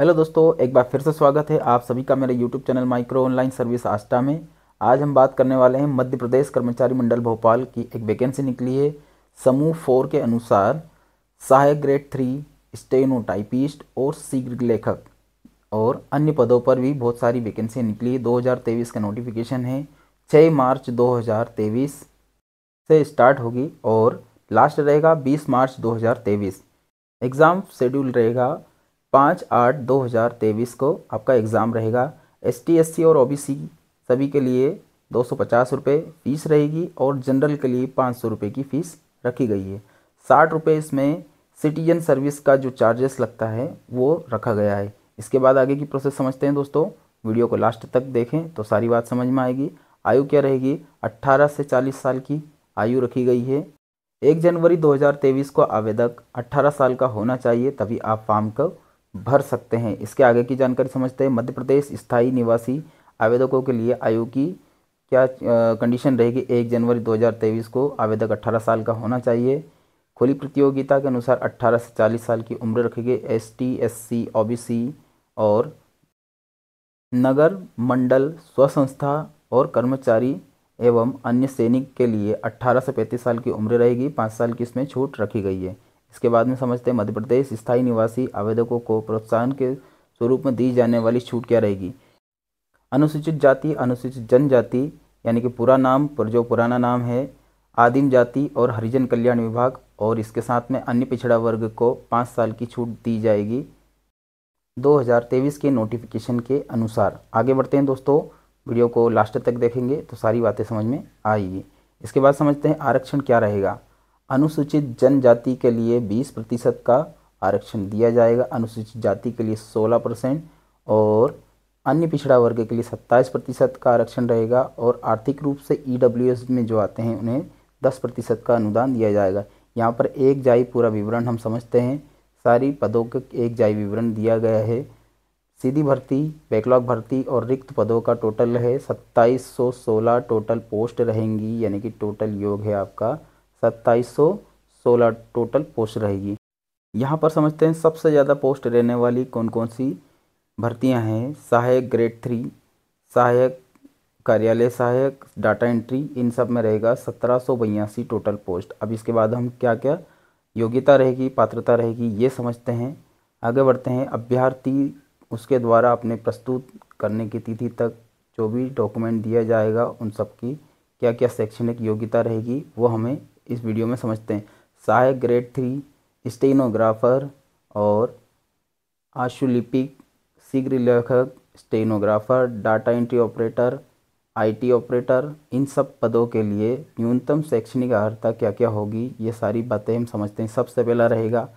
Hello दोस्तों, एक बार फिर से स्वागत है आप सभी का मेरे YouTube channel micro online service Aastha में। आज हम बात करने वाले हैं मध्य प्रदेश कर्मचारी मंडल भोपाल की एक वैकेंसी निकली है। समूह 4 के अनुसार सहायक ग्रेड 3 स्टेनो टाइपिस्ट और शीघ्र लेखक और अन्य पदों पर भी बहुत सारी वैकेंसी निकली है। 2023 का नोटिफिकेशन है। 6 मार्च 2023 से स्टार्ट होगी और लास्ट रहेगा 20 मार्च 2023। एग्ज़ाम शेड्यूल रहेगा 5/8/2023 को आपका एग्ज़ाम रहेगा। ST SC और OBC सभी के लिए 250 रुपये फ़ीस रहेगी और जनरल के लिए 500 रुपये की फ़ीस रखी गई है। 60 रुपये इसमें सिटीजन सर्विस का जो चार्जेस लगता है वो रखा गया है। इसके बाद आगे की प्रोसेस समझते हैं दोस्तों। वीडियो को लास्ट तक देखें तो सारी बात समझ में आएगी। आयु क्या रहेगी? 18 से 40 साल की आयु रखी गई है। 1 जनवरी 2023 को आवेदक 18 साल का होना चाहिए, तभी आप फॉर्म को भर सकते हैं। इसके आगे की जानकारी समझते हैं। मध्य प्रदेश स्थायी निवासी आवेदकों के लिए आयु की क्या कंडीशन रहेगी? 1 जनवरी 2023 को आवेदक 18 साल का होना चाहिए। खुली प्रतियोगिता के अनुसार 18 से 40 साल की उम्र रखी गई। ST SC OBC और नगर मंडल स्वसंस्था और कर्मचारी एवं अन्य सैनिक के लिए 18 से 35 साल की उम्र रहेगी। 5 साल की इसमें छूट रखी गई है। इसके बाद में समझते हैं मध्य प्रदेश स्थायी निवासी आवेदकों को प्रोत्साहन के स्वरूप में दी जाने वाली छूट क्या रहेगी। अनुसूचित जाति, अनुसूचित जनजाति यानी कि पूरा नाम पर जो पुराना नाम है, आदिम जाति और हरिजन कल्याण विभाग और इसके साथ में अन्य पिछड़ा वर्ग को 5 साल की छूट दी जाएगी 2023 के नोटिफिकेशन के अनुसार। आगे बढ़ते हैं दोस्तों, वीडियो को लास्ट तक देखेंगे तो सारी बातें समझ में आएगी। इसके बाद समझते हैं आरक्षण क्या रहेगा। अनुसूचित जनजाति के लिए 20% का आरक्षण दिया जाएगा। अनुसूचित जाति के लिए 16% और अन्य पिछड़ा वर्ग के लिए 27% का आरक्षण रहेगा। और आर्थिक रूप से EWS में जो आते हैं उन्हें 10% का अनुदान दिया जाएगा। यहाँ पर एक जाई पूरा विवरण हम समझते हैं। सारी पदों के एक जाई विवरण दिया गया है। सीधी भर्ती, बैकलॉग भर्ती और रिक्त पदों का टोटल है 2716 टोटल पोस्ट रहेंगी, यानी कि टोटल योग है आपका 2716 टोटल पोस्ट रहेगी। यहाँ पर समझते हैं सबसे ज़्यादा पोस्ट रहने वाली कौन कौन सी भर्तियाँ हैं। सहायक ग्रेड 3, सहायक कार्यालय सहायक, डाटा एंट्री, इन सब में रहेगा 1782 टोटल पोस्ट। अब इसके बाद हम क्या क्या योग्यता रहेगी, पात्रता रहेगी, ये समझते हैं। आगे बढ़ते हैं। अभ्यर्थी उसके द्वारा अपने प्रस्तुत करने की तिथि तक जो भी डॉक्यूमेंट दिया जाएगा उन सब की क्या क्या शैक्षणिक योग्यता रहेगी वो हमें इस वीडियो में समझते हैं। सहायक ग्रेड 3 स्टेनोग्राफर और आशुलिपिक, शीघ्र लेखक, stenographer, data entry operator, IT operator, इन सब पदों के लिए न्यूनतम शैक्षणिक अर्हता क्या क्या होगी, ये सारी बातें हम समझते हैं। सबसे पहला रहेगा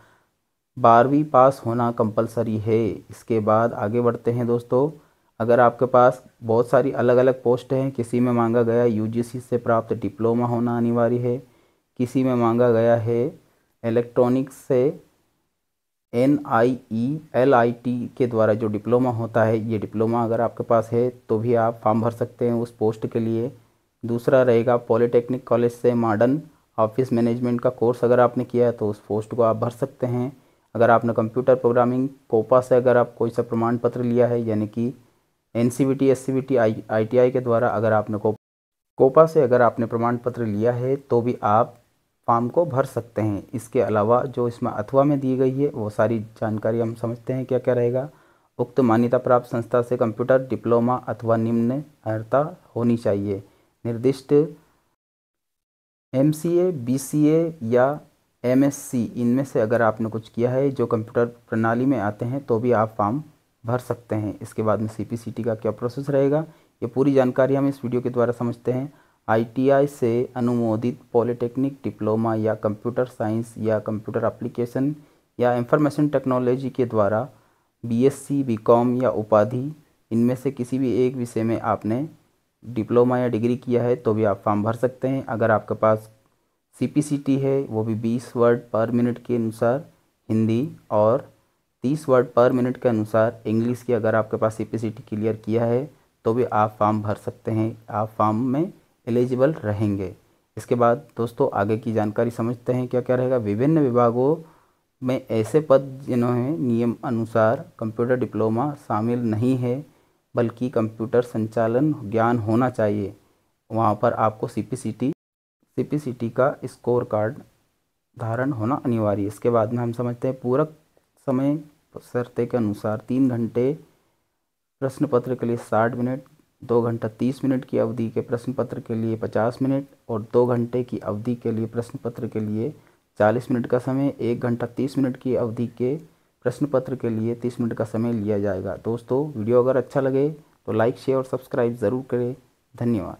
12वीं पास होना कंपलसरी है। इसके बाद आगे बढ़ते हैं दोस्तों। अगर आपके पास बहुत सारी अलग अलग पोस्ट हैं, किसी में मांगा गया UGC से प्राप्त डिप्लोमा होना अनिवार्य है, किसी में मांगा गया है इलेक्ट्रॉनिक्स से NIE/LIT के द्वारा जो डिप्लोमा होता है, ये डिप्लोमा अगर आपके पास है तो भी आप फॉर्म भर सकते हैं उस पोस्ट के लिए। दूसरा रहेगा पॉलिटेक्निक कॉलेज से मॉडर्न ऑफिस मैनेजमेंट का कोर्स अगर आपने किया है तो उस पोस्ट को आप भर सकते हैं। अगर आपने कंप्यूटर प्रोग्रामिंग कोपा से अगर आप कोई सा प्रमाण पत्र लिया है, यानी कि NCVT SCVT ITI के द्वारा अगर आपने कोपा से अगर आपने प्रमाण पत्र लिया है तो भी आप फॉर्म को भर सकते हैं। इसके अलावा जो इसमें अथवा में दी गई है वो सारी जानकारी हम समझते हैं क्या क्या रहेगा। उक्त मान्यता प्राप्त संस्था से कंप्यूटर डिप्लोमा अथवा निम्न अर्हता होनी चाहिए। निर्दिष्ट MCA BCA या MSc इनमें से अगर आपने कुछ किया है जो कंप्यूटर प्रणाली में आते हैं तो भी आप फॉर्म भर सकते हैं। इसके बाद में CPCT का क्या प्रोसेस रहेगा, ये पूरी जानकारी हम इस वीडियो के द्वारा समझते हैं। ITI से अनुमोदित पॉलिटेक्निक डिप्लोमा या कंप्यूटर साइंस या कंप्यूटर एप्लीकेशन या इंफॉर्मेशन टेक्नोलॉजी के द्वारा BSc BCom या उपाधि, इनमें से किसी भी एक विषय में आपने डिप्लोमा या डिग्री किया है तो भी आप फॉर्म भर सकते हैं। अगर आपके पास CPCT है वो भी 20 वर्ड पर मिनट के अनुसार हिंदी और 30 वर्ड पर मिनट के अनुसार इंग्लिश की अगर आपके पास CPCT क्लियर किया है तो भी आप फॉर्म भर सकते हैं, आप फॉर्म में एलिजिबल रहेंगे। इसके बाद दोस्तों आगे की जानकारी समझते हैं क्या क्या रहेगा। विभिन्न विभागों में ऐसे पद जिन्हें नियम अनुसार कंप्यूटर डिप्लोमा शामिल नहीं है बल्कि कंप्यूटर संचालन ज्ञान होना चाहिए, वहाँ पर आपको सीपीसीटी का स्कोर कार्ड धारण होना अनिवार्य है। इसके बाद में हम समझते हैं पूरक समय शर्ते के अनुसार 3 घंटे प्रश्न पत्र के लिए 60 मिनट, 2 घंटा 30 मिनट की अवधि के प्रश्न पत्र के लिए 50 मिनट और 2 घंटे की अवधि के लिए प्रश्न पत्र के लिए 40 मिनट का समय, 1 घंटा 30 मिनट की अवधि के प्रश्न पत्र के लिए 30 मिनट का समय लिया जाएगा। दोस्तों वीडियो अगर अच्छा लगे तो लाइक शेयर और सब्सक्राइब ज़रूर करें। धन्यवाद।